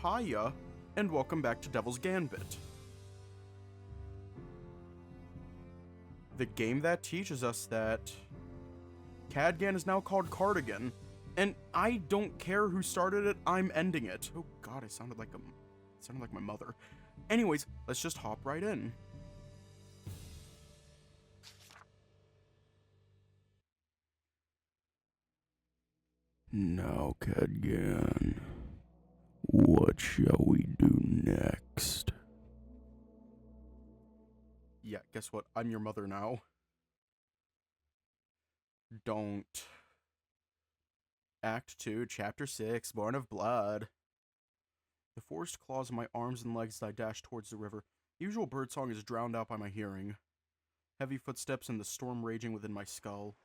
Hiya, and welcome back to Devil's Gambit. The game that teaches us that Cadgan is now called Cardigan, and I don't care who started it, I'm ending it. Oh god, I sounded like my mother. Anyways, let's just hop right in. Now, Cadgan, what shall we do next? Yeah, guess what? I'm your mother now. Don't. Act 2, Chapter 6, Born of Blood. The forced claws in my arms and legs as I dash towards the river. The usual birdsong is drowned out by my hearing. Heavy footsteps and the storm raging within my skull.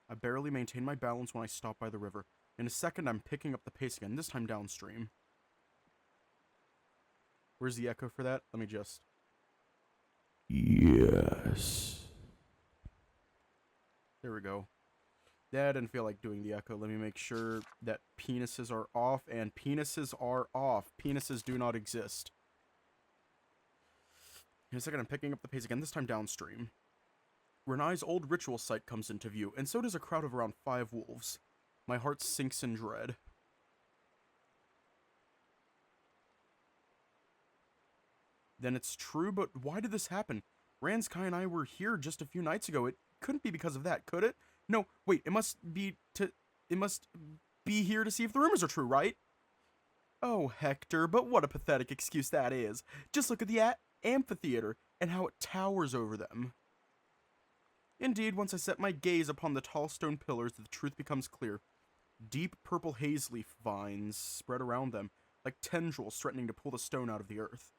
I barely maintain my balance when I stop by the river. In a second, I'm picking up the pace again, this time downstream. Where's the echo for that? Let me just... Yes. There we go. Yeah, I didn't feel like doing the echo. Let me make sure that penises are off, and penises are off. Penises do not exist. In a second, I'm picking up the pace again, this time downstream. Renai's old ritual site comes into view, and so does a crowd of around 5 wolves. My heart sinks in dread. Then it's true, but why did this happen? Ranzkai and I were here just a few nights ago. It couldn't be because of that, could it? No, wait, it must be here to see if the rumors are true, right? Oh, Hector, but what a pathetic excuse that is. Just look at the amphitheater and how it towers over them. Indeed, once I set my gaze upon the tall stone pillars, the truth becomes clear. Deep purple haze leaf vines spread around them, like tendrils threatening to pull the stone out of the earth.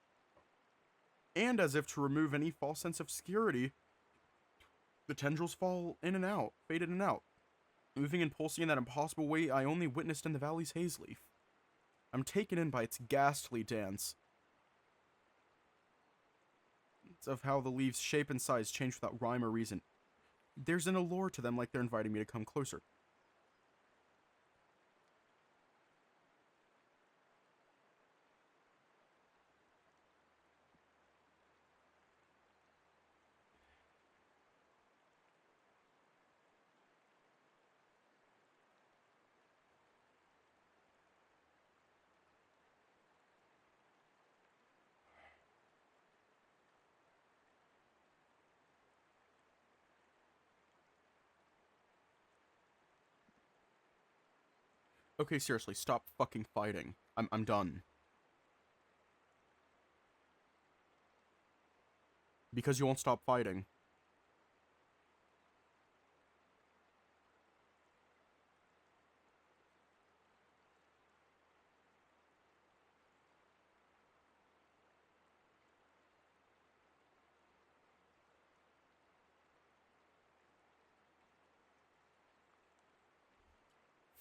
And as if to remove any false sense of security, the tendrils fall in and out, fade in and out, moving and pulsing in that impossible way I only witnessed in the valley's haze leaf. I'm taken in by its ghastly dance. It's of how the leaves' shape and size change without rhyme or reason. There's an allure to them, like they're inviting me to come closer. Okay, seriously, stop fucking fighting. I'm done. Because you won't stop fighting.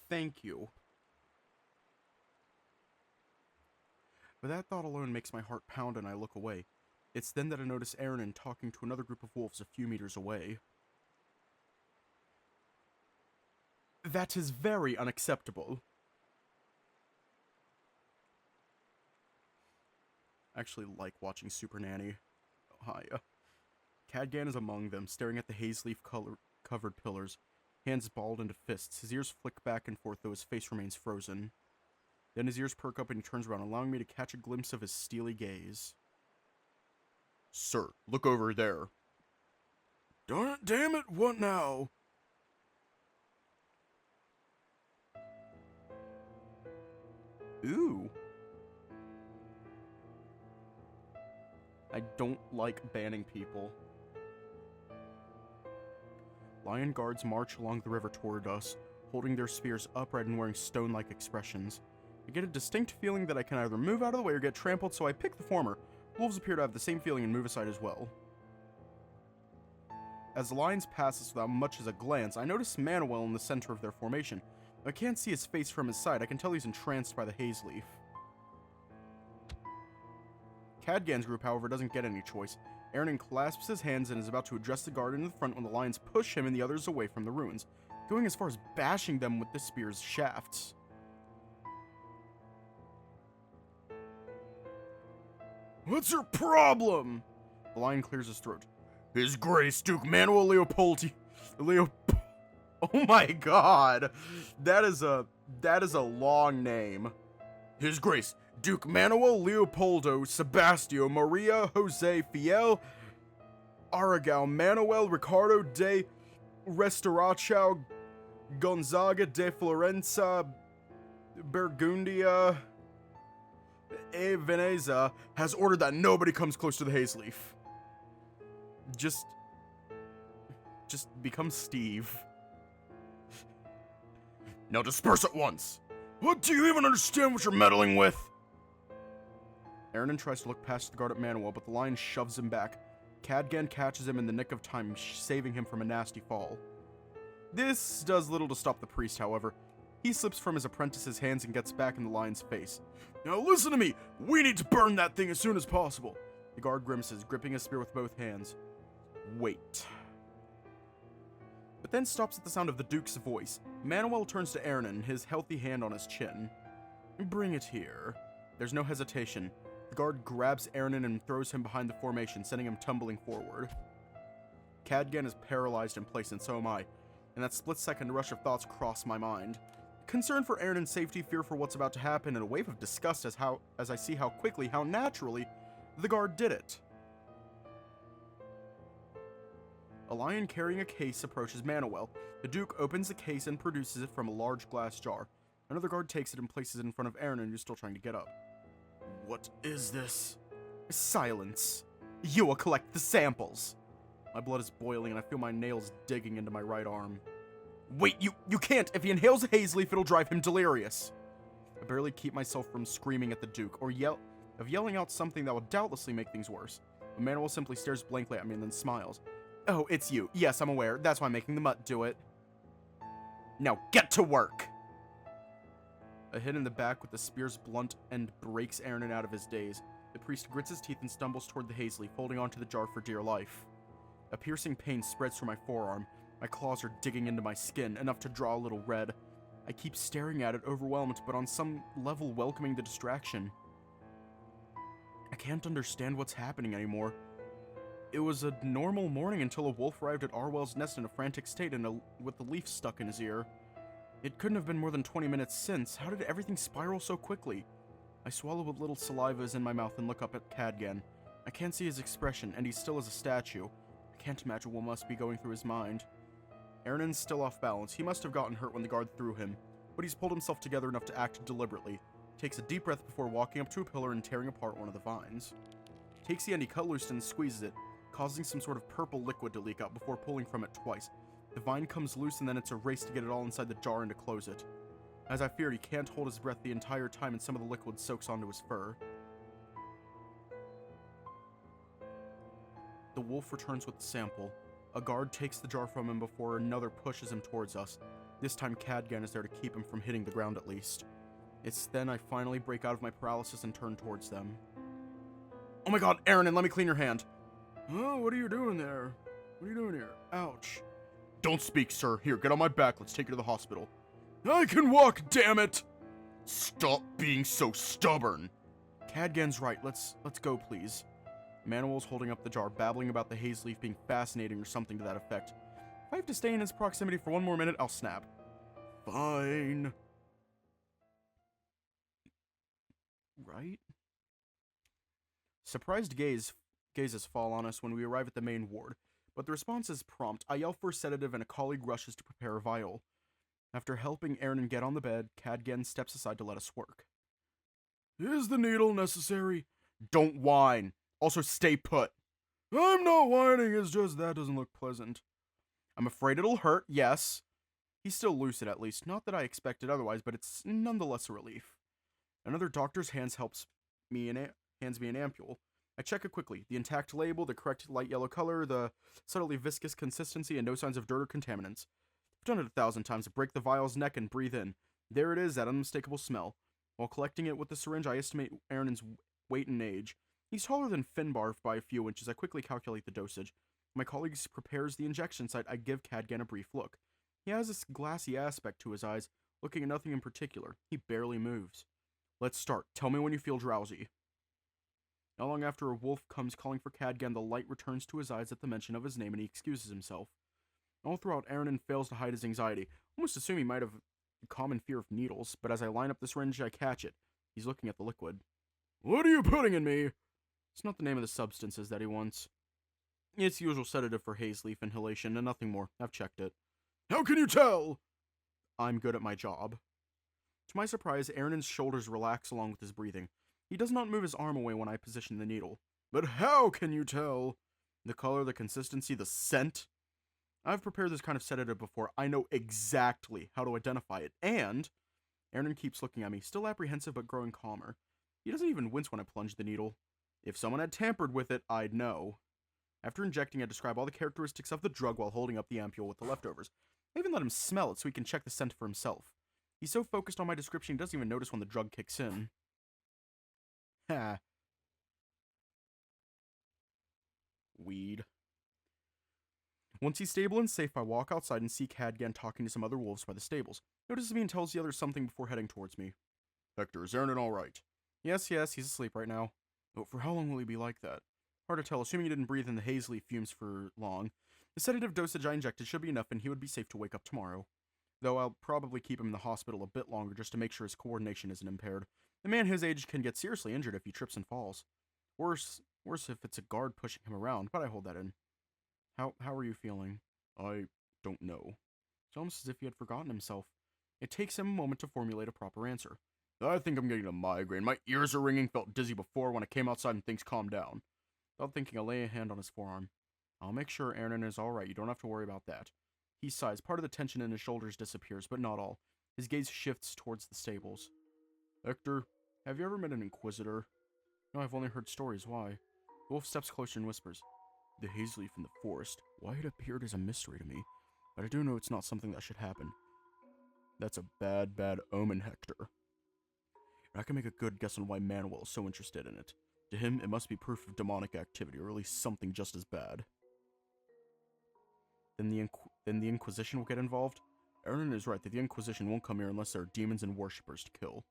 Thank you. But that thought alone makes my heart pound and I look away. It's then that I notice Aaron talking to another group of wolves a few meters away. That is very unacceptable. I actually like watching Super Nanny. Oh, hiya. Cadgan is among them, staring at the haze leaf covered pillars, hands balled into fists. His ears flick back and forth, though his face remains frozen. Then his ears perk up and he turns around, allowing me to catch a glimpse of his steely gaze. Sir, look over there. Damn it, what now? Ooh. I don't like banning people. Lion guards march along the river toward us, holding their spears upright and wearing stone-like expressions. I get a distinct feeling that I can either move out of the way or get trampled, so I pick the former. Wolves appear to have the same feeling and move aside as well. As the lions pass us without much as a glance, I notice Manuel in the center of their formation. I can't see his face from his side. I can tell he's entranced by the haze leaf. Cadgan's group, however, doesn't get any choice. Aaron clasps his hands and is about to address the guard in the front when the lions push him and the others away from the ruins, going as far as bashing them with the spear's shafts. What's your problem? The lion clears his throat. His Grace Duke Manuel Leopoldi. Oh my god. That is a long name. His Grace Duke Manuel Leopoldo Sebastio Maria Jose Fiel Aragao Manuel Ricardo de Restaurachao Gonzaga de Florenza Burgundia e Veneza has ordered that nobody comes close to the haze leaf. Just become Steve. Now disperse at once. What, do you even understand what you're meddling with? Aaron tries to look past the guard at Manuel, but the lion shoves him back. Cadgan catches him in the nick of time, saving him from a nasty fall. This does little to stop the priest, however. He slips from his apprentice's hands and gets back in the lion's face. Now listen to me! We need to burn that thing as soon as possible! The guard grimaces, gripping his spear with both hands. Wait. But then stops at the sound of the Duke's voice. Manuel turns to Aaron, his healthy hand on his chin. Bring it here. There's no hesitation. The guard grabs Aaron and throws him behind the formation, sending him tumbling forward. Cadgan is paralyzed in place, and so am I. In that split-second rush of thoughts crossed my mind. Concern for Aaron's safety, fear for what's about to happen, and a wave of disgust as I see how quickly, how naturally, the guard did it. A lion carrying a case approaches Manuel. The Duke opens the case and produces it from a large glass jar. Another guard takes it and places it in front of Aaron, who's still trying to get up. What is this? Silence. You will collect the samples. My blood is boiling and I feel my nails digging into my right arm. Wait, you can't! If he inhales a haze leaf, it'll drive him delirious. I barely keep myself from screaming at the Duke, or yelling out something that will doubtlessly make things worse. But Manuel simply stares blankly at me and then smiles. Oh, it's you. Yes, I'm aware. That's why I'm making the mutt do it. Now get to work! A hit in the back with the spear's blunt end breaks Aaron out of his daze. The priest grits his teeth and stumbles toward the haze leaf, holding onto the jar for dear life. A piercing pain spreads through my forearm. My claws are digging into my skin, enough to draw a little red. I keep staring at it, overwhelmed, but on some level welcoming the distraction. I can't understand what's happening anymore. It was a normal morning until a wolf arrived at Arwell's nest in a frantic state and with the leaf stuck in his ear. It couldn't have been more than 20 minutes since. How did everything spiral so quickly? I swallow what little saliva is in my mouth and look up at Cadgan. I can't see his expression, and he's still as a statue. I can't imagine what must be going through his mind. Aaron's still off balance. He must have gotten hurt when the guard threw him, but he's pulled himself together enough to act deliberately. Takes a deep breath before walking up to a pillar and tearing apart one of the vines. Takes the end he cut loose and squeezes it, causing some sort of purple liquid to leak out before pulling from it twice. The vine comes loose and then it's a race to get it all inside the jar and to close it. As I feared, he can't hold his breath the entire time and some of the liquid soaks onto his fur. The wolf returns with the sample. A guard takes the jar from him before another pushes him towards us. This time Cadgan is there to keep him from hitting the ground at least. It's then I finally break out of my paralysis and turn towards them. Oh my god, Aaron, let me clean your hand. Oh, what are you doing there? What are you doing here? Ouch. Don't speak, sir. Here, get on my back. Let's take you to the hospital. I can walk, damn it! Stop being so stubborn. Cadgan's right. Let's go, please. Manuel's holding up the jar, babbling about the haze leaf being fascinating or something to that effect. If I have to stay in his proximity for one more minute, I'll snap. Fine. Right? Surprised gazes fall on us when we arrive at the main ward, but the response is prompt. I yell for a sedative and a colleague rushes to prepare a vial. After helping Aaron get on the bed, Cadgan steps aside to let us work. Is the needle necessary? Don't whine. Also, stay put. I'm not whining, it's just that doesn't look pleasant. I'm afraid it'll hurt, yes. He's still lucid at least, not that I expected otherwise, but it's nonetheless a relief. Another doctor's hands hands me an ampule. I check it quickly. The intact label, the correct light yellow color, the subtly viscous consistency, and no signs of dirt or contaminants. I've done it 1,000 times to break the vial's neck and breathe in. There it is, that unmistakable smell. While collecting it with the syringe, I estimate Aaron's weight and age. He's taller than Finbar by a few inches. I quickly calculate the dosage. My colleague prepares the injection site. I give Cadgan a brief look. He has this glassy aspect to his eyes, looking at nothing in particular. He barely moves. Let's start. Tell me when you feel drowsy. Not long after, a wolf comes calling for Cadgan. The light returns to his eyes at the mention of his name, and he excuses himself. All throughout, Aaron fails to hide his anxiety. Almost assume he might have a common fear of needles, but as I line up the syringe, I catch it. He's looking at the liquid. What are you putting in me? It's not the name of the substances that he wants. It's the usual sedative for haze leaf inhalation, and nothing more. I've checked it. How can you tell? I'm good at my job. To my surprise, Aaron's shoulders relax along with his breathing. He does not move his arm away when I position the needle. But how can you tell? The color, the consistency, the scent? I've prepared this kind of sedative before. I know exactly how to identify it. And Aaron keeps looking at me, still apprehensive but growing calmer. He doesn't even wince when I plunge the needle. If someone had tampered with it, I'd know. After injecting, I describe all the characteristics of the drug while holding up the ampule with the leftovers. I even let him smell it so he can check the scent for himself. He's so focused on my description he doesn't even notice when the drug kicks in. Ha. Weed. Once he's stable and safe, I walk outside and see Cadgan talking to some other wolves by the stables. Notices me and tells the others something before heading towards me. Hector, is Aaron all right? Yes, he's asleep right now. But for how long will he be like that? Hard to tell, assuming he didn't breathe in the haze leaf fumes for long. The sedative dosage I injected should be enough and he would be safe to wake up tomorrow. Though I'll probably keep him in the hospital a bit longer just to make sure his coordination isn't impaired. A man his age can get seriously injured if he trips and falls. Worse if it's a guard pushing him around, but I hold that in. How are you feeling? I don't know. It's almost as if he had forgotten himself. It takes him a moment to formulate a proper answer. I think I'm getting a migraine. My ears are ringing, felt dizzy before when I came outside and things calmed down. Without thinking, I lay a hand on his forearm. I'll make sure Aaron is alright, you don't have to worry about that. He sighs, part of the tension in his shoulders disappears, but not all. His gaze shifts towards the stables. Hector, have you ever met an inquisitor? No, I've only heard stories, why? The wolf steps closer and whispers. The haze leaf in the forest. Why it appeared is a mystery to me, but I do know it's not something that should happen. That's a bad, bad omen, Hector. I can make a good guess on why Manuel is so interested in it. To him, it must be proof of demonic activity, or at least something just as bad. Then the Inquisition will get involved? Aaron is right that the Inquisition won't come here unless there are demons and worshippers to kill.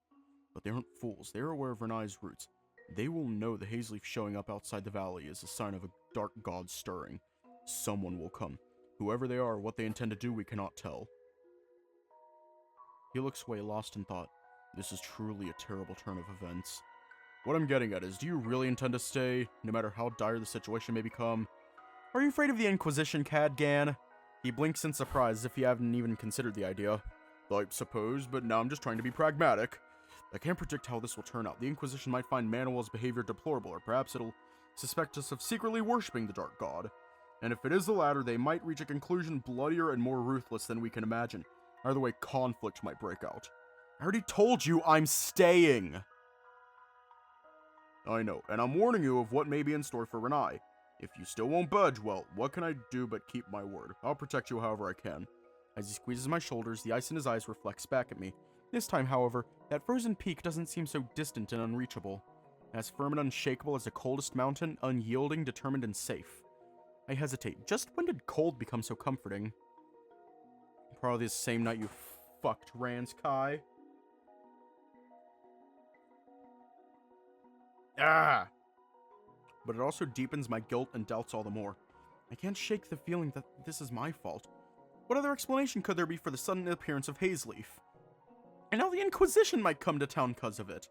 But they aren't fools. They are aware of Ranai's roots. They will know the haze leaf showing up outside the valley is a sign of a dark god stirring. Someone will come. Whoever they are, what they intend to do, we cannot tell. He looks away, lost in thought. This is truly a terrible turn of events. What I'm getting at is, do you really intend to stay, no matter how dire the situation may become? Are you afraid of the Inquisition, Cadgan? He blinks in surprise as if he hadn't even considered the idea. I suppose, but now I'm just trying to be pragmatic. I can't predict how this will turn out. The Inquisition might find Manuel's behavior deplorable, or perhaps it'll suspect us of secretly worshipping the Dark God. And if it is the latter, they might reach a conclusion bloodier and more ruthless than we can imagine. Either way, conflict might break out. I already told you I'm staying! I know, and I'm warning you of what may be in store for Ranai. If you still won't budge, well, what can I do but keep my word? I'll protect you however I can. As he squeezes my shoulders, the ice in his eyes reflects back at me. This time, however, that frozen peak doesn't seem so distant and unreachable. As firm and unshakable as the coldest mountain, unyielding, determined, and safe. I hesitate. Just when did cold become so comforting? Probably the same night you fucked Ranzkai. Ah! But it also deepens my guilt and doubts all the more. I can't shake the feeling that this is my fault. What other explanation could there be for the sudden appearance of Hazeleaf? And now the Inquisition might come to town because of it.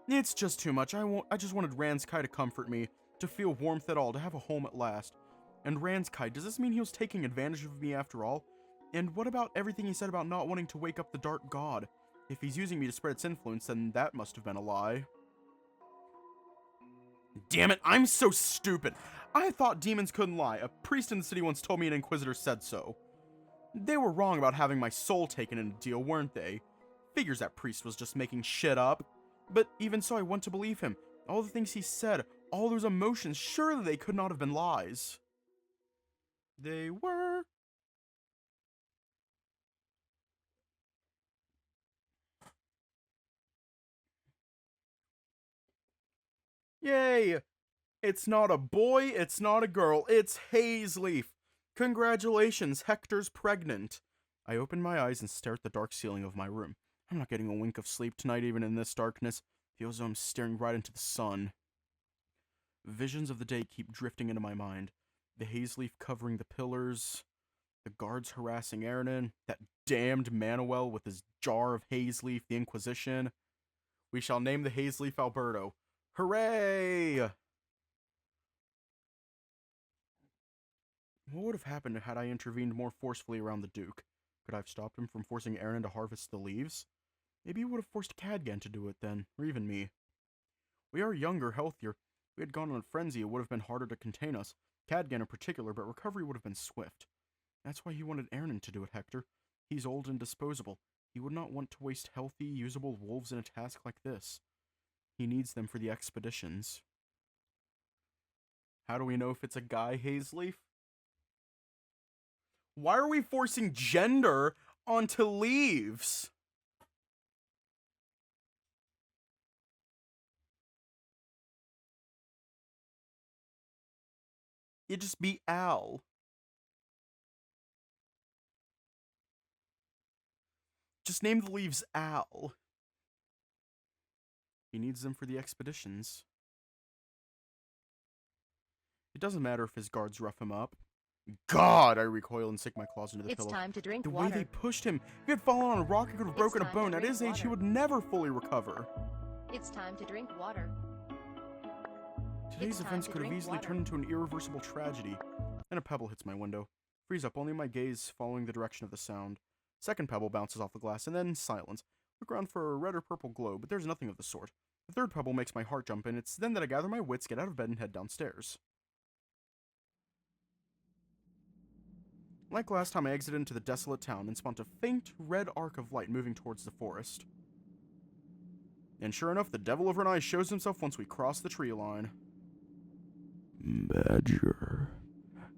It's just too much. I just wanted Ranzkai to comfort me, to feel warmth at all, to have a home at last. And Ranzkai, does this mean he was taking advantage of me after all? And what about everything he said about not wanting to wake up the Dark God? If he's using me to spread its influence, then that must have been a lie. Damn it, I'm so stupid. I thought demons couldn't lie. A priest in the city once told me an inquisitor said so. They were wrong about having my soul taken in a deal, weren't they? Figures that priest was just making shit up. But even so, I want to believe him. All the things he said, all those emotions, surely they could not have been lies. They were. Yay! It's not a boy, it's not a girl, it's Hazeleaf. Congratulations, Hector's pregnant. I open my eyes and stare at the dark ceiling of my room. I'm not getting a wink of sleep tonight, even in this darkness. Feels as though I'm staring right into the sun. Visions of the day keep drifting into my mind. The haze leaf covering the pillars, the guards harassing Ernan, that damned Manuel with his jar of haze leaf, the Inquisition. We shall name the haze leaf Alberto. Hooray! What would have happened had I intervened more forcefully around the Duke? Could I have stopped him from forcing Ernan to harvest the leaves? Maybe he would have forced Cadgan to do it then, or even me. We are younger, healthier. If we had gone on a frenzy, it would have been harder to contain us. Cadgan in particular, but recovery would have been swift. That's why he wanted Ernan to do it, Hector. He's old and disposable. He would not want to waste healthy, usable wolves in a task like this. He needs them for the expeditions. How do we know if it's a guy, Hazeleaf? Why are we forcing gender onto leaves? It'd just be Al. Just name the leaves Al. He needs them for the expeditions. It doesn't matter if his guards rough him up. God, I recoil and sink my claws into the pillow. It's time to drink water. water. The way they pushed him. If he had fallen on a rock, he could have broken a bone. At his age, he would never fully recover. It's time to drink water. Today's events could have easily turned into an irreversible tragedy. And a pebble hits my window. Freeze up, only my gaze following the direction of the sound. Second pebble bounces off the glass, and then silence. Look around for a red or purple glow, but there's nothing of the sort. The third pebble makes my heart jump, and it's then that I gather my wits, get out of bed, and head downstairs. Like last time, I exited into the desolate town and spawned a faint red arc of light moving towards the forest. And sure enough, the devil over an eye shows himself once we cross the tree line. Badger,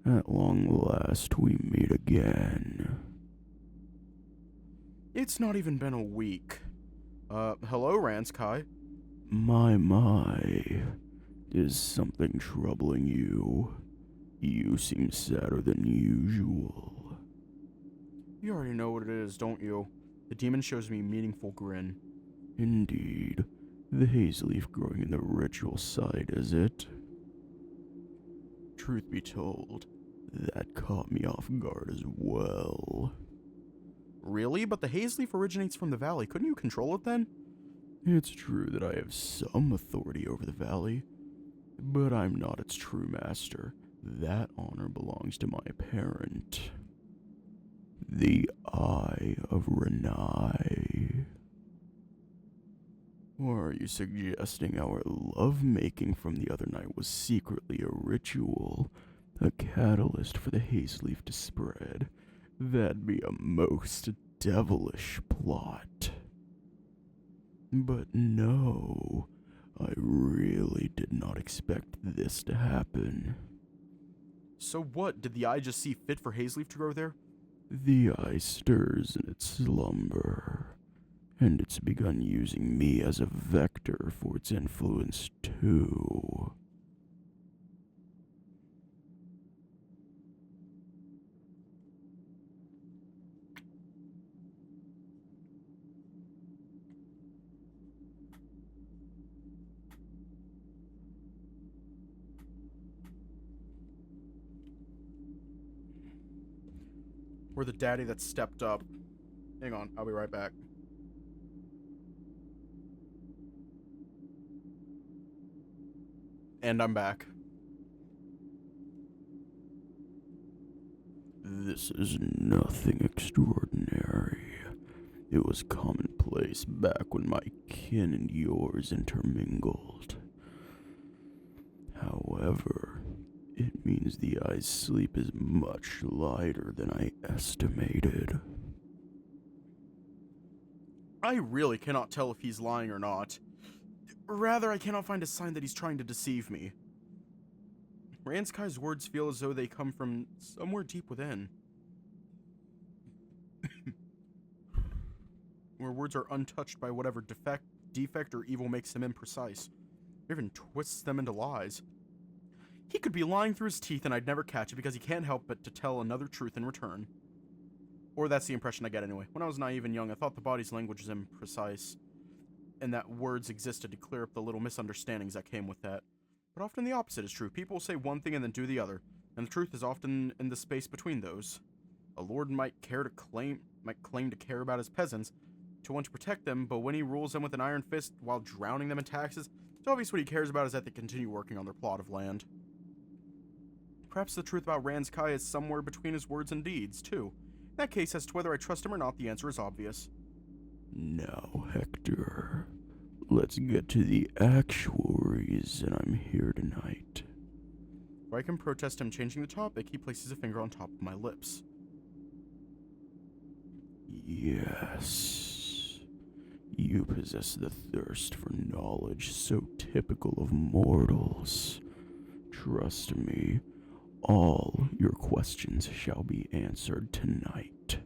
at long last we meet again. It's not even been a week. Hello, Ranzkai. My, is something troubling you? You seem sadder than usual. You already know what it is, don't you? The demon shows me a meaningful grin. Indeed. The haze leaf growing in the ritual site, is it? Truth be told, that caught me off guard as well. Really? But the haze leaf originates from the valley. Couldn't you control it then? It's true that I have some authority over the valley, but I'm not its true master. That honor belongs to my parent, the Eye of Ranzkai. Or are you suggesting our love-making from the other night was secretly a ritual, a catalyst for the haze leaf to spread? That'd be a most devilish plot. But no, I really did not expect this to happen. So what? Did the eye just see fit for Hazeleaf to grow there? The eye stirs in its slumber, and it's begun using me as a vector for its influence too. We're the daddy that stepped up. Hang on, I'll be right back. And I'm back. This is nothing extraordinary. It was commonplace back when my kin and yours intermingled. However, it means the eye's sleep is much lighter than I estimated. I really cannot tell if he's lying or not. Rather, I cannot find a sign that he's trying to deceive me. Ranzkai's words feel as though they come from somewhere deep within. Where words are untouched by whatever defect or evil makes them imprecise. Or even twists them into lies. He could be lying through his teeth and I'd never catch it because he can't help but to tell another truth in return. Or that's the impression I get anyway. When I was naive and young, I thought the body's language was imprecise, and that words existed to clear up the little misunderstandings that came with that. But often the opposite is true. People will say one thing and then do the other, and the truth is often in the space between those. A lord might claim to care about his peasants, to want to protect them, but when he rules them with an iron fist while drowning them in taxes, it's obvious what he cares about is that they continue working on their plot of land. Perhaps the truth about Ranzkai is somewhere between his words and deeds, too. In that case, as to whether I trust him or not, the answer is obvious. Now, Hector, let's get to the actual reason I'm here tonight. Before I can protest him changing the topic, he places a finger on top of my lips. Yes, you possess the thirst for knowledge so typical of mortals. Trust me, all your questions shall be answered tonight.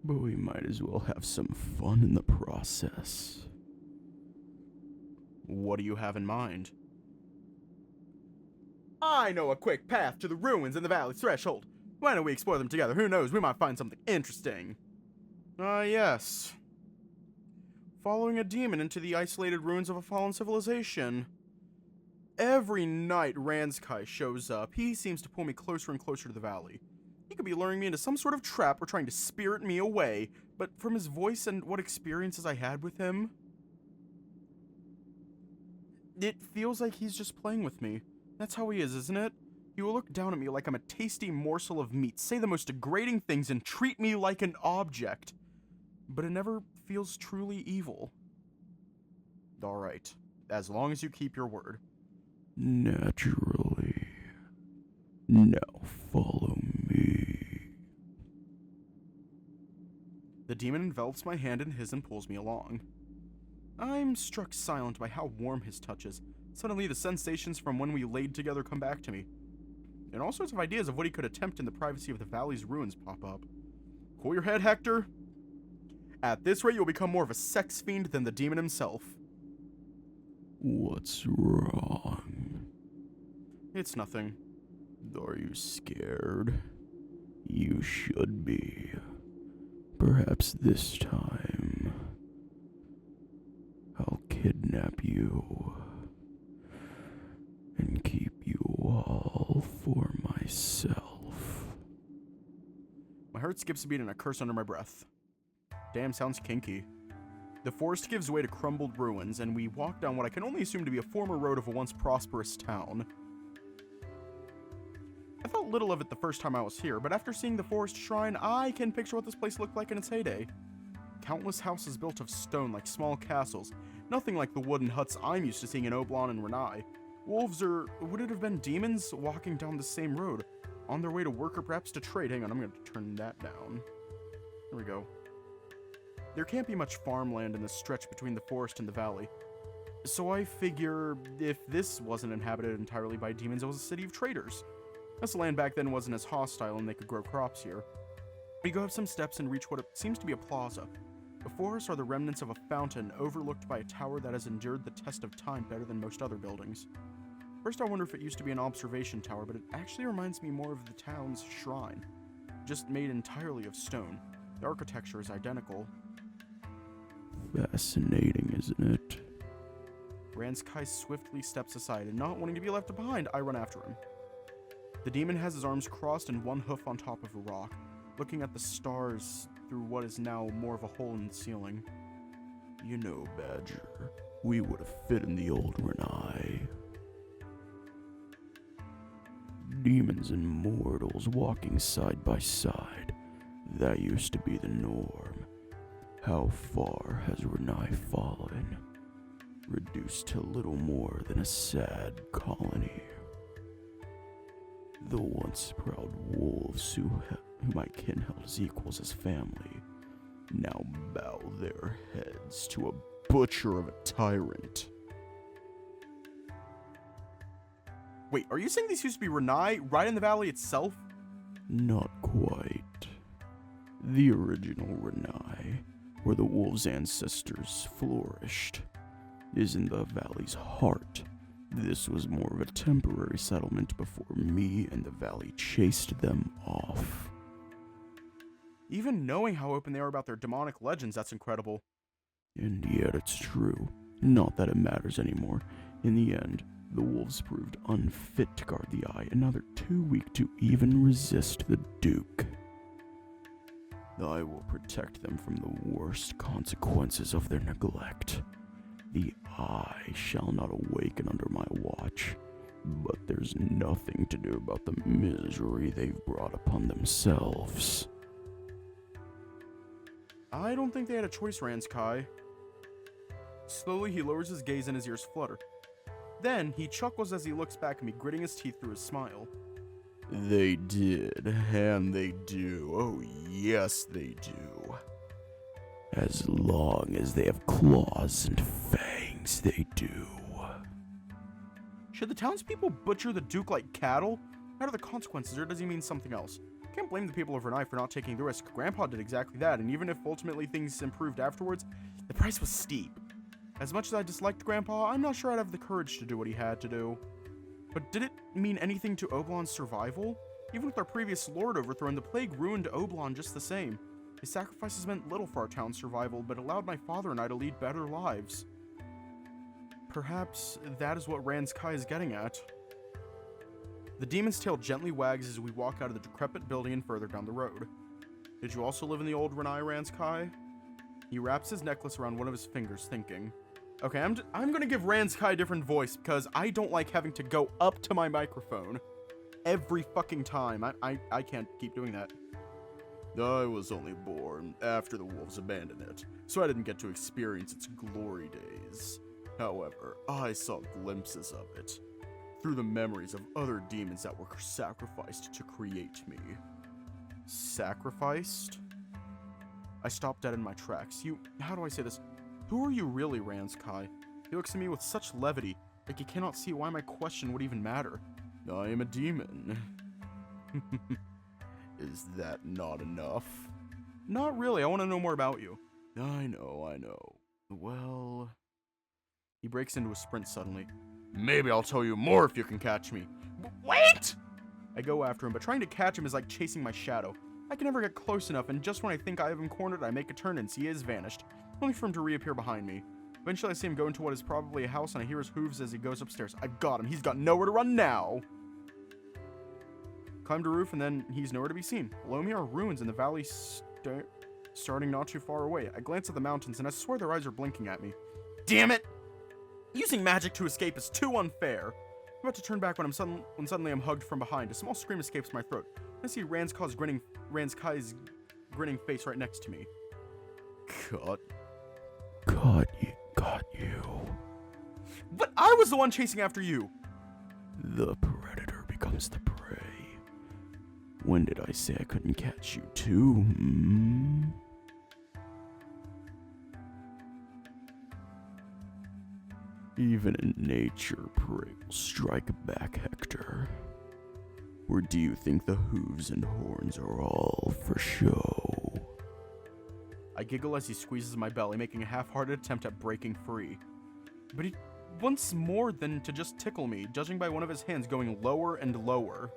But we might as well have some fun in the process. What do you have in mind? I know a quick path to the ruins in the valley's threshold. Why don't we explore them together? Who knows, we might find something interesting. Yes. Following a demon into the isolated ruins of a fallen civilization. Every night Ranzkai shows up, he seems to pull me closer and closer to the valley. He could be luring me into some sort of trap or trying to spirit me away, but from his voice and what experiences I had with him, it feels like he's just playing with me. That's how he is, isn't it? He will look down at me like I'm a tasty morsel of meat, say the most degrading things, and treat me like an object. But it never feels truly evil. Alright, as long as you keep your word. Naturally. Now follow me. The demon envelops my hand in his and pulls me along. I'm struck silent by how warm his touch is. Suddenly the sensations from when we laid together come back to me. And all sorts of ideas of what he could attempt in the privacy of the valley's ruins pop up. Cool your head, Hector. At this rate, you'll become more of a sex fiend than the demon himself. What's wrong? It's nothing. Are you scared? You should be. Perhaps this time I'll kidnap you and keep you all for myself. My heart skips a beat and I curse under my breath. Damn, sounds kinky. The forest gives way to crumbled ruins, and we walk down what I can only assume to be a former road of a once prosperous town. I thought little of it the first time I was here, but after seeing the forest shrine, I can picture what this place looked like in its heyday. Countless houses built of stone like small castles, nothing like the wooden huts I'm used to seeing in Oblon and Renai. Wolves, or would it have been demons, walking down the same road, on their way to work or perhaps to trade. Hang on, I'm going to turn that down. There we go. There can't be much farmland in the stretch between the forest and the valley. So I figure if this wasn't inhabited entirely by demons, it was a city of traders. This land back then wasn't as hostile and they could grow crops here. We go up some steps and reach what seems to be a plaza. Before us are the remnants of a fountain overlooked by a tower that has endured the test of time better than most other buildings. First I wonder if it used to be an observation tower, but it actually reminds me more of the town's shrine, just made entirely of stone. The architecture is identical. Fascinating, isn't it? Ranzkai swiftly steps aside, and not wanting to be left behind, I run after him. The demon has his arms crossed and one hoof on top of a rock, looking at the stars through what is now more of a hole in the ceiling. You know, Badger, we would have fit in the old Renai. Demons and mortals walking side by side. That used to be the norm. How far has Renai fallen? Reduced to little more than a sad colony. The once proud wolves who my kin held as equals as family now bow their heads to a butcher of a tyrant. Wait, are you saying these used to be Renai, right in the valley itself? Not quite. The original Renai, where the wolves' ancestors flourished, is in the valley's heart. This was more of a temporary settlement before me and the valley chased them off. Even knowing how open they are about their demonic legends, that's incredible. And yet it's true. Not that it matters anymore. In the end, The wolves proved unfit to guard the eye, and now they're too weak to even resist the Duke. I will protect them from the worst consequences of their neglect. The eye shall not awaken under my watch, but there's nothing to do about the misery they've brought upon themselves. I don't think they had a choice, Ranzkai. Slowly, he lowers his gaze and his ears flutter. Then, he chuckles as he looks back at me, gritting his teeth through his smile. They did, and they do. Oh, yes, they do. As long as they have claws and fangs, they do. Should the townspeople butcher the Duke like cattle? What are the consequences, or does he mean something else? Can't blame the people of Ranai for not taking the risk. Grandpa did exactly that, and even if ultimately things improved afterwards, the price was steep. As much as I disliked Grandpa, I'm not sure I'd have the courage to do what he had to do. But did it mean anything to Oblon's survival? Even with our previous lord overthrown, the plague ruined Oblon just the same. His sacrifices meant little for our town's survival, but allowed my father and I to lead better lives. Perhaps that is what Ranzkai is getting at. The demon's tail gently wags as we walk out of the decrepit building and further down the road. Did you also live in the old Ranai, Ranzkai? He wraps his necklace around one of his fingers, thinking. Okay, I'm gonna give Ranzkai a different voice because I don't like having to go up to my microphone every fucking time. I can't keep doing that. I was only born after the wolves abandoned it, so I didn't get to experience its glory days. However, I saw glimpses of it through the memories of other demons that were sacrificed to create me. Sacrificed? I stopped dead in my tracks. How do I say this? Who are you really, Ranzkai? He looks at me with such levity, like he cannot see why my question would even matter. I am a demon. Is that not enough? Not really, I want to know more about you. I know. Well... He breaks into a sprint suddenly. Maybe I'll tell you more if you can catch me. Wait! I go after him, but trying to catch him is like chasing my shadow. I can never get close enough, and just when I think I have him cornered, I make a turn and see he has vanished, only for him to reappear behind me. Eventually I see him go into what is probably a house, and I hear his hooves as he goes upstairs. I've got him. He's got nowhere to run now. Climbed a roof, and then he's nowhere to be seen. Below me are ruins in the valley starting not too far away. I glance at the mountains, and I swear their eyes are blinking at me. Damn it! Using magic to escape is too unfair. I'm about to turn back when suddenly I'm hugged from behind. A small scream escapes my throat. I see Ranzkai's grinning face right next to me. Got you. But I was the one chasing after you. The predator becomes the prey. When did I say I couldn't catch you too? Even in nature, prey will strike back, Hector. Or do you think the hooves and horns are all for show? I giggle as he squeezes my belly, making a half-hearted attempt at breaking free. But he wants more than to just tickle me, judging by one of his hands going lower and lower.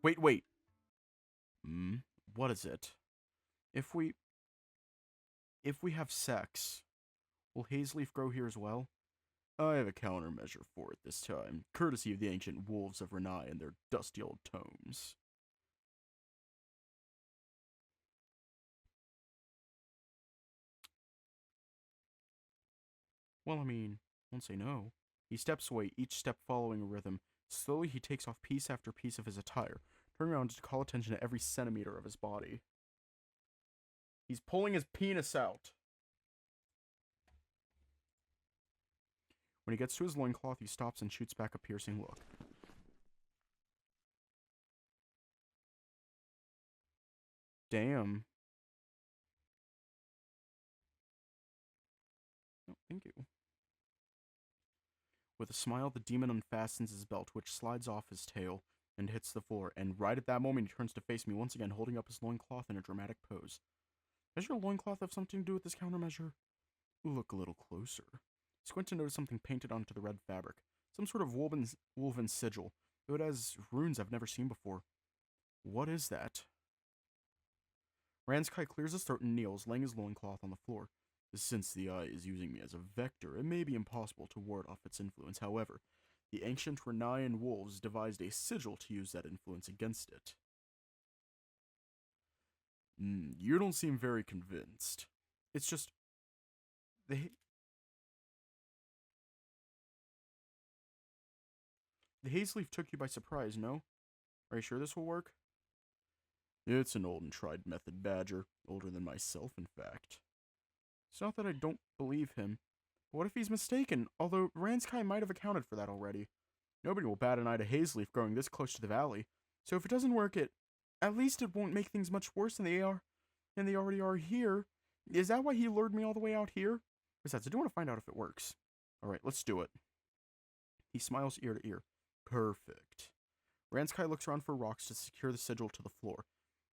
Wait. What is it? If we have sex, will Hazeleaf grow here as well? I have a countermeasure for it this time, courtesy of the ancient wolves of Ranai and their dusty old tomes. Well, I mean, won't say no. He steps away, each step following a rhythm. Slowly, he takes off piece after piece of his attire, turning around to call attention to every centimeter of his body. He's pulling his penis out. When he gets to his loincloth, he stops and shoots back a piercing look. Damn. Oh, thank you. With a smile, the demon unfastens his belt, which slides off his tail and hits the floor, and right at that moment he turns to face me once again, holding up his loincloth in a dramatic pose. Does your loincloth have something to do with this countermeasure? Look a little closer. Squint to notice something painted onto the red fabric. Some sort of woven sigil, though it has runes I've never seen before. What is that? Ranzkai clears his throat and kneels, laying his loincloth on the floor. Since the eye is using me as a vector, it may be impossible to ward off its influence. However, the ancient Ranzkai wolves devised a sigil to use that influence against it. You don't seem very convinced. It's just the the haze leaf took you by surprise, no? Are you sure this will work? It's an old and tried method, Badger. Older than myself, in fact. It's not that I don't believe him. But what if he's mistaken? Although Ranzkai might have accounted for that already. Nobody will bat an eye to haze leaf growing this close to the valley. So if it doesn't work, at least it won't make things much worse than they already are here. Is that why he lured me all the way out here? Besides, I do want to find out if it works. Alright, let's do it. He smiles ear to ear. Perfect. Ranzkai looks around for rocks to secure the sigil to the floor.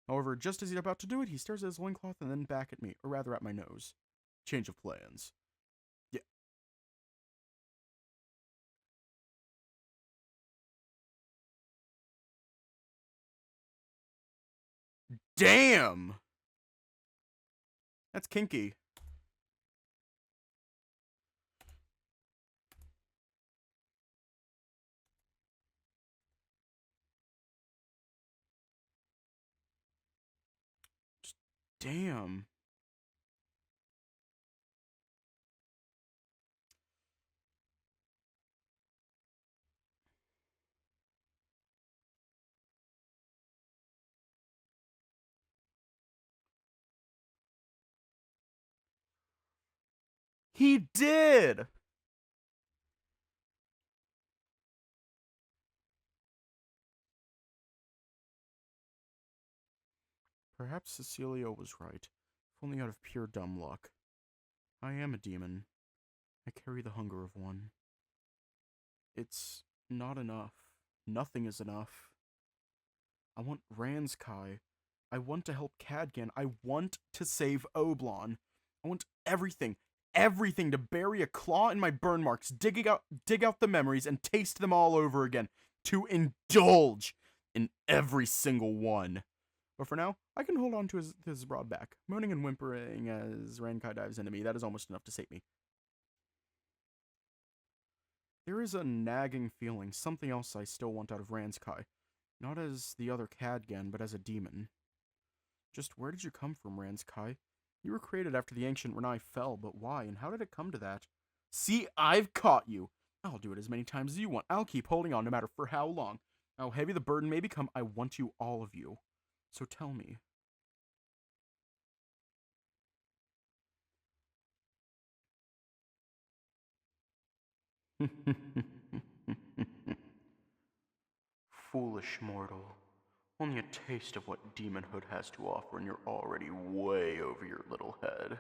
However, just as he's about to do it, he stares at his loincloth and then back at me, or rather at my nose. Change of plans. Yeah. Damn! That's kinky. Just damn. He did! Perhaps Cecilia was right, if only out of pure dumb luck. I am a demon. I carry the hunger of one. It's not enough. Nothing is enough. I want Ranzkai. I want to help Cadgan. I want to save Oblon. I want everything to bury a claw in my burn marks, dig out the memories and taste them all over again, to indulge in every single one. But for now, I can hold on to his broad back, moaning and whimpering as Ranzkai dives into me. That is almost enough to sate me. There is a nagging feeling, something else I still want out of Ranzkai. Not as the other Cadgan, but as a demon. Just where did you come from, Ranzkai? You were created after the ancient Ranai fell, but why, and how did it come to that? See, I've caught you! I'll do it as many times as you want. I'll keep holding on no matter for how long. How heavy the burden may become, I want you, all of you. So tell me. Foolish mortal. Only a taste of what demonhood has to offer, and you're already way over your little head.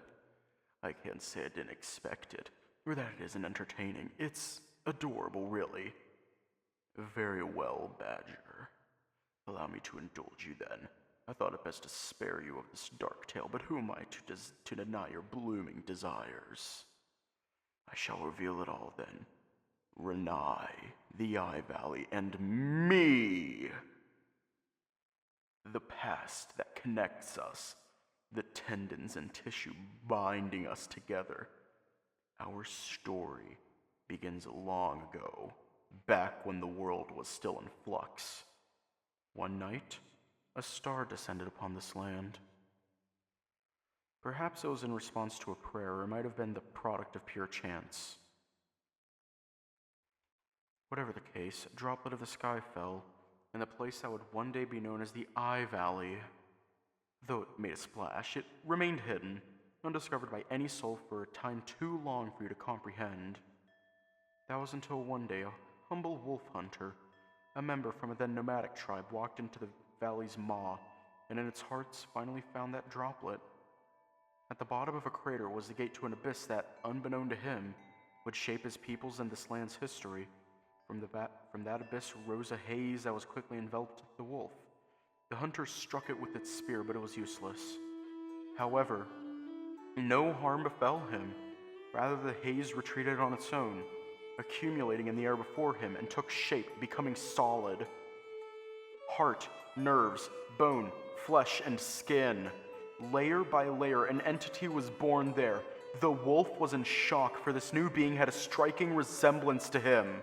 I can't say I didn't expect it, or that it isn't entertaining. It's adorable, really. Very well, Badger. Allow me to indulge you then. I thought it best to spare you of this dark tale, but who am I to deny your blooming desires? I shall reveal it all then. Ranai, the Eye Valley, and me! The past that connects us, the tendons and tissue binding us together. Our story begins long ago, back when the world was still in flux. One night, a star descended upon this land. Perhaps it was in response to a prayer, or it might have been the product of pure chance. Whatever the case, a droplet of the sky fell, in the place that would one day be known as the Eye Valley. Though it made a splash, it remained hidden, undiscovered by any soul for a time too long for you to comprehend. That was until one day a humble wolf hunter, a member from a then nomadic tribe, walked into the valley's maw, and in its hearts finally found that droplet. At the bottom of a crater was the gate to an abyss that, unbeknown to him, would shape his people's and this land's history. From that abyss rose a haze that was quickly enveloped the wolf. The hunter struck it with its spear, but it was useless. However, no harm befell him. Rather, the haze retreated on its own, accumulating in the air before him, and took shape, becoming solid. Heart, nerves, bone, flesh, and skin. Layer by layer, an entity was born there. The wolf was in shock, for this new being had a striking resemblance to him.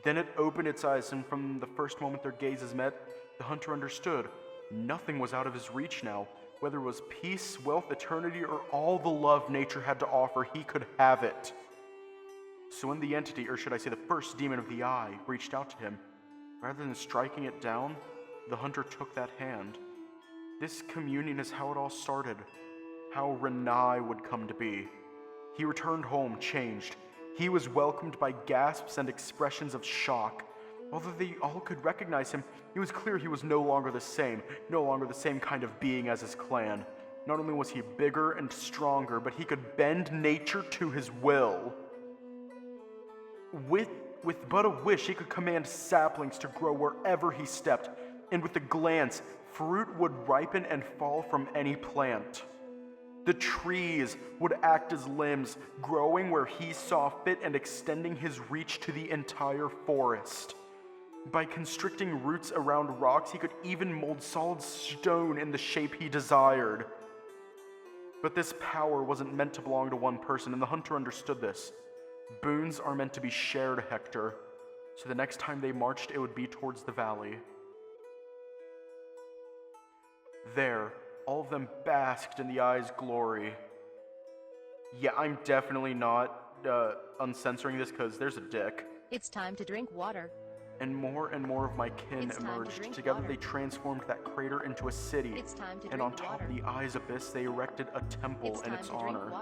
Then it opened its eyes, and from the first moment their gazes met, the hunter understood. Nothing was out of his reach now. Whether it was peace, wealth, eternity, or all the love nature had to offer, he could have it. So when the entity, or should I say the first demon of the eye, reached out to him, rather than striking it down, the hunter took that hand. This communion is how it all started, how Ranzkai would come to be. He returned home changed. He was welcomed by gasps and expressions of shock. Although they all could recognize him, it was clear he was no longer the same kind of being as his clan. Not only was he bigger and stronger, but he could bend nature to his will. With but a wish, he could command saplings to grow wherever he stepped, and with a glance, fruit would ripen and fall from any plant. The trees would act as limbs, growing where he saw fit and extending his reach to the entire forest. By constricting roots around rocks, he could even mold solid stone in the shape he desired. But this power wasn't meant to belong to one person, and the hunter understood this. Boons are meant to be shared, Hector. So the next time they marched, it would be towards the valley. There, all of them basked in the eye's glory. Yeah, I'm definitely not uncensoring this because there's a dick. It's time to drink water. And more of my kin emerged. Together they transformed that crater into a city. It's time to and on top of the eye's abyss, they erected a temple in its honor.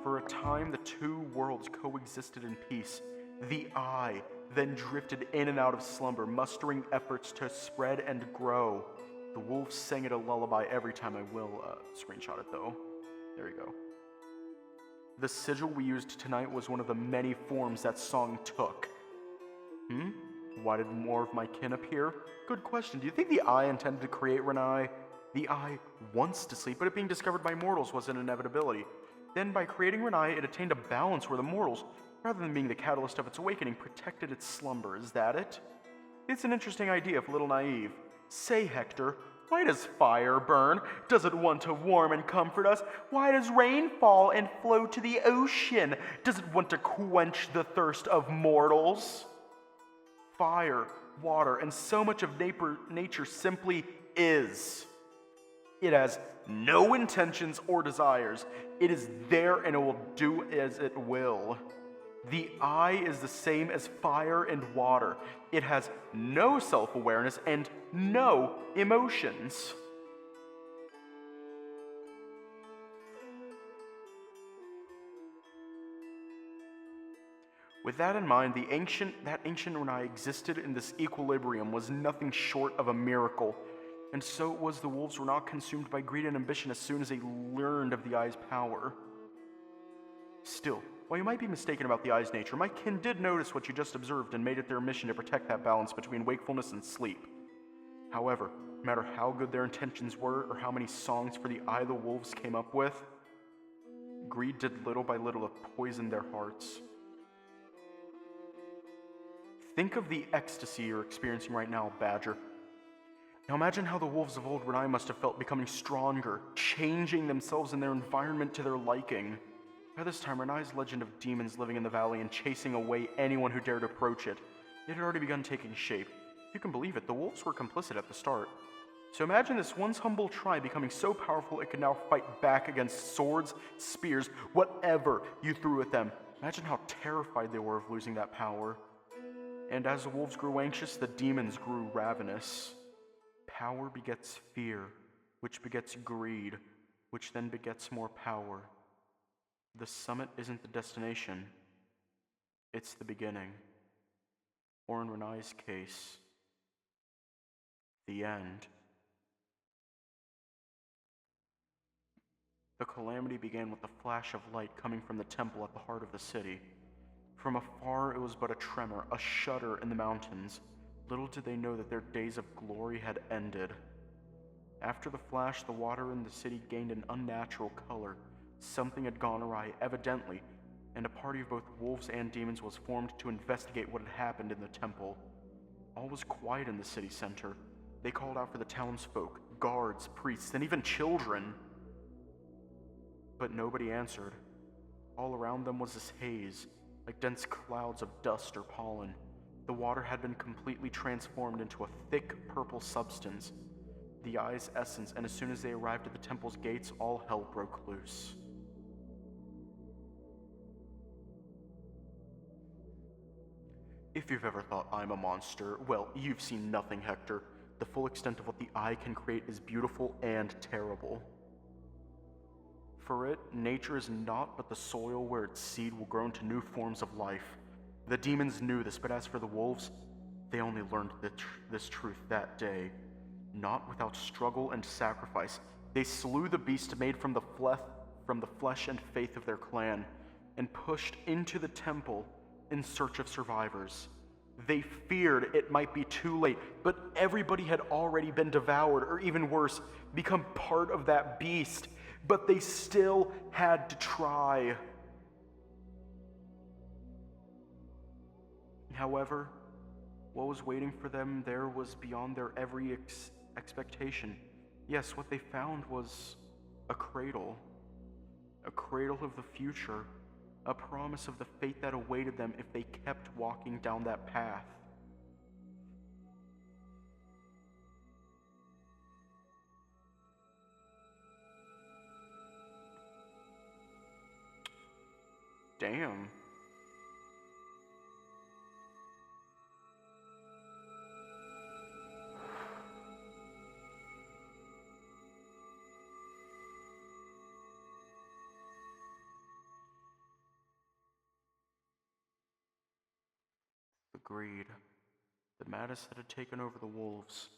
For a time, the two worlds coexisted in peace. The eye then drifted in and out of slumber, mustering efforts to spread and grow. The wolves sang it a lullaby every time. I will screenshot it though. There we go. The sigil we used tonight was one of the many forms that song took. Why did more of my kin appear? Good question. Do you think the eye intended to create Ranzkai? The eye wants to sleep, but it being discovered by mortals was an inevitability. Then by creating Ranzkai, it attained a balance where the mortals, rather than being the catalyst of its awakening, protected its slumber. Is that it? It's an interesting idea, if a little naive. Say, Hector, why does fire burn? Does it want to warm and comfort us? Why does rain fall and flow to the ocean? Does it want to quench the thirst of mortals? Fire, water, and so much of nature simply is. It has no intentions or desires. It is there and it will do as it will. The eye is the same as fire and water. It has no self-awareness and no emotions. With that in mind, that ancient Ranzkai existed in this equilibrium was nothing short of a miracle. And so it was the wolves were not consumed by greed and ambition as soon as they learned of the eye's power. Still, while you might be mistaken about the eye's nature, my kin did notice what you just observed and made it their mission to protect that balance between wakefulness and sleep. However, no matter how good their intentions were or how many songs for the eye the wolves came up with, greed did little by little to poison their hearts. Think of the ecstasy you're experiencing right now, Badger. Now imagine how the wolves of old Ranzkai must have felt becoming stronger, changing themselves and their environment to their liking. By this time, Ranzkai's legend of demons living in the valley and chasing away anyone who dared approach it, it had already begun taking shape. You can believe it, the wolves were complicit at the start. So imagine this once humble tribe becoming so powerful it could now fight back against swords, spears, whatever you threw at them. Imagine how terrified they were of losing that power. And as the wolves grew anxious, the demons grew ravenous. Power begets fear, which begets greed, which then begets more power. The summit isn't the destination, it's the beginning. Or in Ranzkai's case, the end. The calamity began with the flash of light coming from the temple at the heart of the city. From afar, it was but a tremor, a shudder in the mountains. Little did they know that their days of glory had ended. After the flash, the water in the city gained an unnatural color. Something had gone awry, evidently, and a party of both wolves and demons was formed to investigate what had happened in the temple. All was quiet in the city center. They called out for the townsfolk, guards, priests, and even children. But nobody answered. All around them was this haze, like dense clouds of dust or pollen. The water had been completely transformed into a thick purple substance, the eye's essence, and as soon as they arrived at the temple's gates, all hell broke loose. If you've ever thought I'm a monster, well, you've seen nothing, Hector. The full extent of what the eye can create is beautiful and terrible. For it, nature is naught but the soil where its seed will grow into new forms of life. The demons knew this, but as for the wolves, they only learned this truth that day. Not without struggle and sacrifice, they slew the beast made from the flesh and faith of their clan, and pushed into the temple in search of survivors. They feared it might be too late, but everybody had already been devoured, or even worse, become part of that beast. But they still had to try. However, what was waiting for them there was beyond their every expectation. Yes, what they found was a cradle of the future, a promise of the fate that awaited them if they kept walking down that path. Damn. The greed, the madness that had taken over the wolves.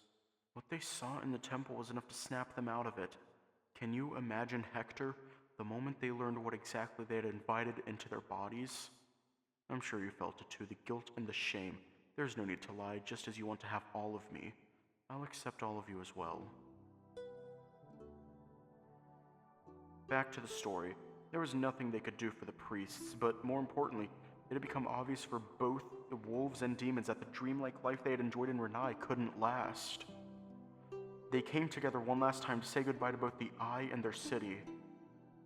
What they saw in the temple was enough to snap them out of it. Can you imagine Hector, the moment they learned what exactly they had invited into their bodies? I'm sure you felt it too, the guilt and the shame. There's no need to lie, just as you want to have all of me. I'll accept all of you as well. Back to the story. There was nothing they could do for the priests, but more importantly, it had become obvious for both the wolves and demons that the dreamlike life they had enjoyed in Ranzkai couldn't last. They came together one last time to say goodbye to both the Eye and their city.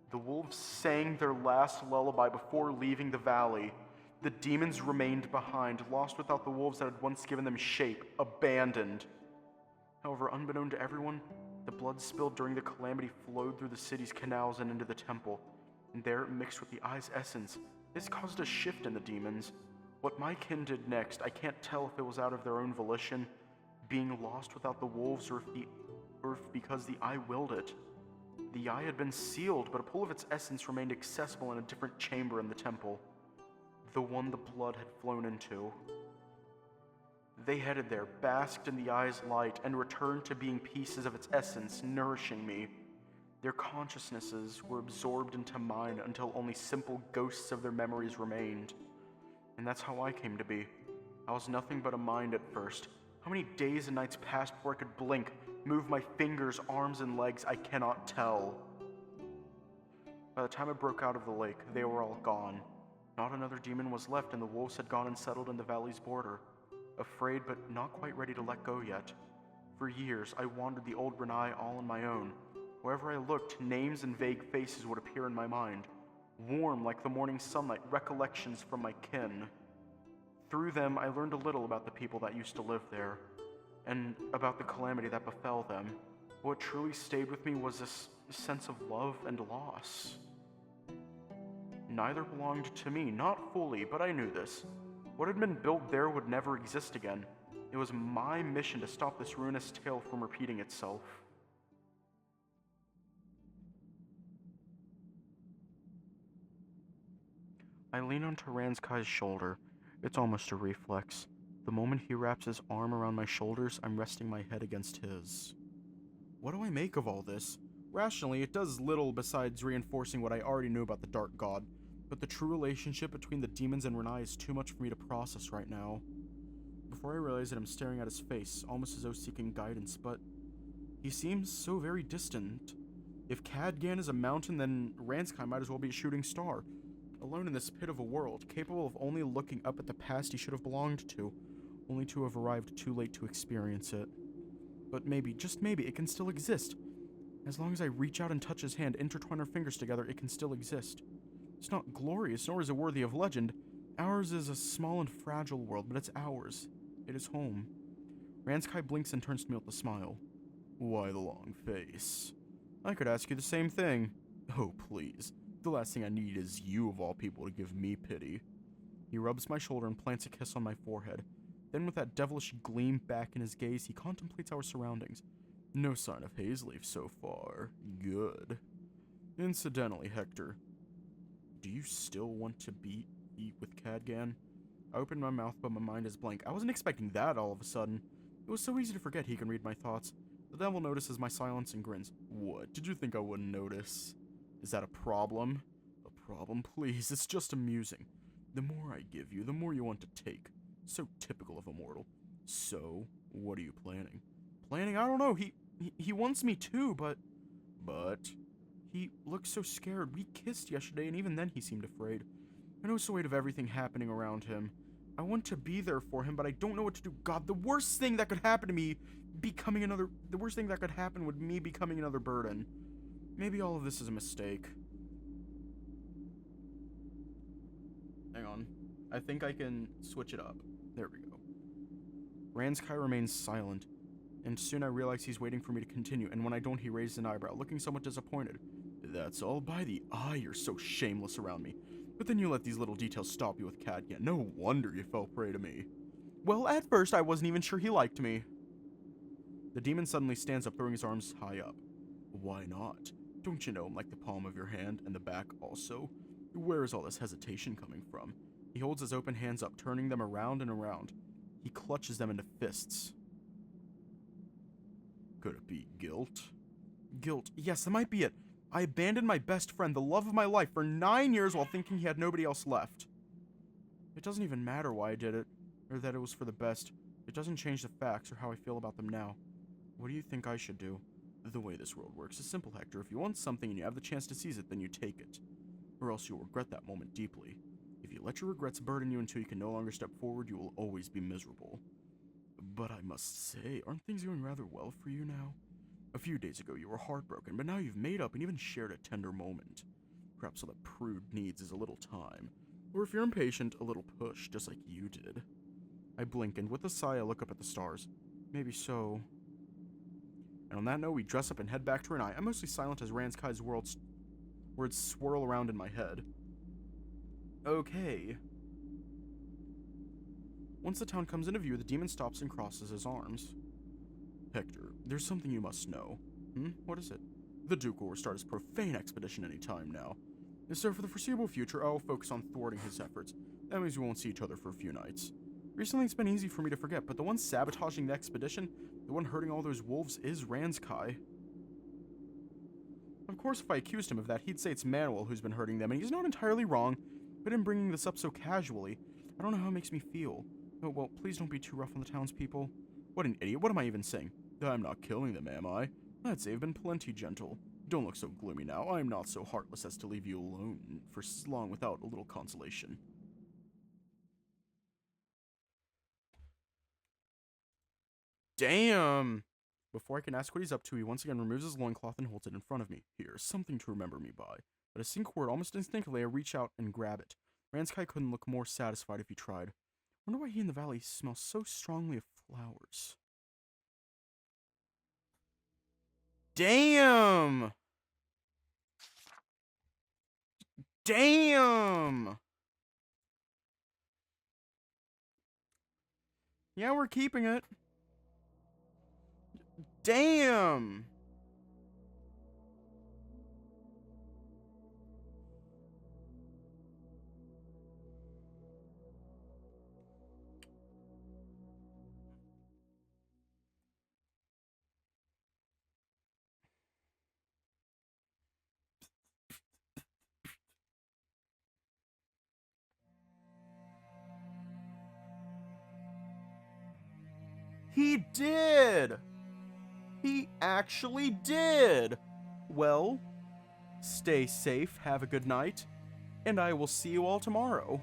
The wolves sang their last lullaby before leaving the valley. The demons remained behind, lost without the wolves that had once given them shape, abandoned. However, unbeknown to everyone, the blood spilled during the calamity flowed through the city's canals and into the temple, and there, mixed with the Eye's essence, this caused a shift in the demons. What my kin did next, I can't tell if it was out of their own volition, being lost without the wolves, or if because the Eye willed it. The Eye had been sealed, but a pool of its essence remained accessible in a different chamber in the temple, the one the blood had flown into. They headed there, basked in the Eye's light, and returned to being pieces of its essence, nourishing me. Their consciousnesses were absorbed into mine until only simple ghosts of their memories remained. And that's how I came to be. I was nothing but a mind at first. How many days and nights passed before I could blink, move my fingers, arms, and legs, I cannot tell. By the time I broke out of the lake, they were all gone. Not another demon was left, and the wolves had gone and settled in the valley's border. Afraid, but not quite ready to let go yet. For years, I wandered the old Ranzkai all on my own. Wherever I looked, names and vague faces would appear in my mind. Warm like the morning sunlight, recollections from my kin. Through them, I learned a little about the people that used to live there, and about the calamity that befell them. What truly stayed with me was this sense of love and loss. Neither belonged to me, not fully, but I knew this. What had been built there would never exist again. It was my mission to stop this ruinous tale from repeating itself. I lean onto Ranzkai's shoulder. It's almost a reflex. The moment he wraps his arm around my shoulders, I'm resting my head against his. What do I make of all this? Rationally, it does little besides reinforcing what I already knew about the Dark God, but the true relationship between the demons and Ranzkai is too much for me to process right now. Before I realize it, I'm staring at his face, almost as though seeking guidance, but he seems so very distant. If Cadgan is a mountain, then Ranzkai might as well be a shooting star. Alone in this pit of a world, capable of only looking up at the past he should have belonged to, only to have arrived too late to experience it. But maybe, just maybe, it can still exist. As long as I reach out and touch his hand, intertwine our fingers together, it can still exist. It's not glorious, nor is it worthy of legend. Ours is a small and fragile world, but it's ours. It is home. Ranzkai blinks and turns to me with a smile. Why the long face? I could ask you the same thing. Oh, please. The last thing I need is you, of all people, to give me pity. He rubs my shoulder and plants a kiss on my forehead. Then, with that devilish gleam back in his gaze, he contemplates our surroundings. No sign of Hazeleaf so far. Good. Incidentally, Hector, do you still want to eat with Cadgan? I open my mouth, but my mind is blank. I wasn't expecting that all of a sudden. It was so easy to forget he can read my thoughts. The devil notices my silence and grins. What? Did you think I wouldn't notice? Is that a problem? A problem? Please, it's just amusing. The more I give you, the more you want to take. So typical of a mortal. So, what are you planning? Planning? I don't know. He wants me too, but... He looks so scared. We kissed yesterday, and even then he seemed afraid. I know so weight of everything happening around him. I want to be there for him, but I don't know what to do. God, the worst thing that could happen to me the worst thing that could happen would me becoming another burden. Maybe all of this is a mistake. Hang on. I think I can switch it up. There we go. Ranzkai remains silent, and soon I realize he's waiting for me to continue, and when I don't, he raises an eyebrow, looking somewhat disappointed. That's all by the eye, you're so shameless around me. But then you let these little details stop you with Cadgan. No wonder you fell prey to me. Well, at first I wasn't even sure he liked me. The demon suddenly stands up, throwing his arms high up. Why not? Don't you know him like the palm of your hand, and the back also? Where is all this hesitation coming from? He holds his open hands up, turning them around and around. He clutches them into fists. Could it be guilt? Guilt. Yes, that might be it. I abandoned my best friend, the love of my life, for 9 years while thinking he had nobody else left. It doesn't even matter why I did it, or that it was for the best. It doesn't change the facts or how I feel about them now. What do you think I should do? The way this world works is simple, Hector. If you want something and you have the chance to seize it, then you take it. Or else you'll regret that moment deeply. If you let your regrets burden you until you can no longer step forward, you will always be miserable. But I must say, aren't things going rather well for you now? A few days ago you were heartbroken, but now you've made up and even shared a tender moment. Perhaps all that prude needs is a little time. Or if you're impatient, a little push, just like you did. I blink, and with a sigh I look up at the stars. Maybe so. And on that note, we dress up and head back to her, and I'm mostly silent as Ranzkai's words swirl around in my head. Okay. Once the town comes into view, the demon stops and crosses his arms. Hector, there's something you must know. What is it? The Duke will start his profane expedition any time now. And so for the foreseeable future, I will focus on thwarting his efforts. That means we won't see each other for a few nights. Recently, it's been easy for me to forget, but the one sabotaging the expedition, the one hurting all those wolves, is Ranzkai. Of course, if I accused him of that, he'd say it's Manuel who's been hurting them, and he's not entirely wrong, but in bringing this up so casually, I don't know how it makes me feel. Oh, well, please don't be too rough on the townspeople. What an idiot. What am I even saying? I'm not killing them, am I? I'd say I've been plenty gentle. Don't look so gloomy now. I'm not so heartless as to leave you alone for long without a little consolation. Damn! Before I can ask what he's up to, he once again removes his loincloth and holds it in front of me. Here, something to remember me by. At a sync word, almost instinctively, I reach out and grab it. Ranzkai couldn't look more satisfied if he tried. I wonder why he and the valley smell so strongly of flowers. Damn! Damn! Yeah, we're keeping it. Damn! He did! He actually did! Well, stay safe, have a good night, and I will see you all tomorrow.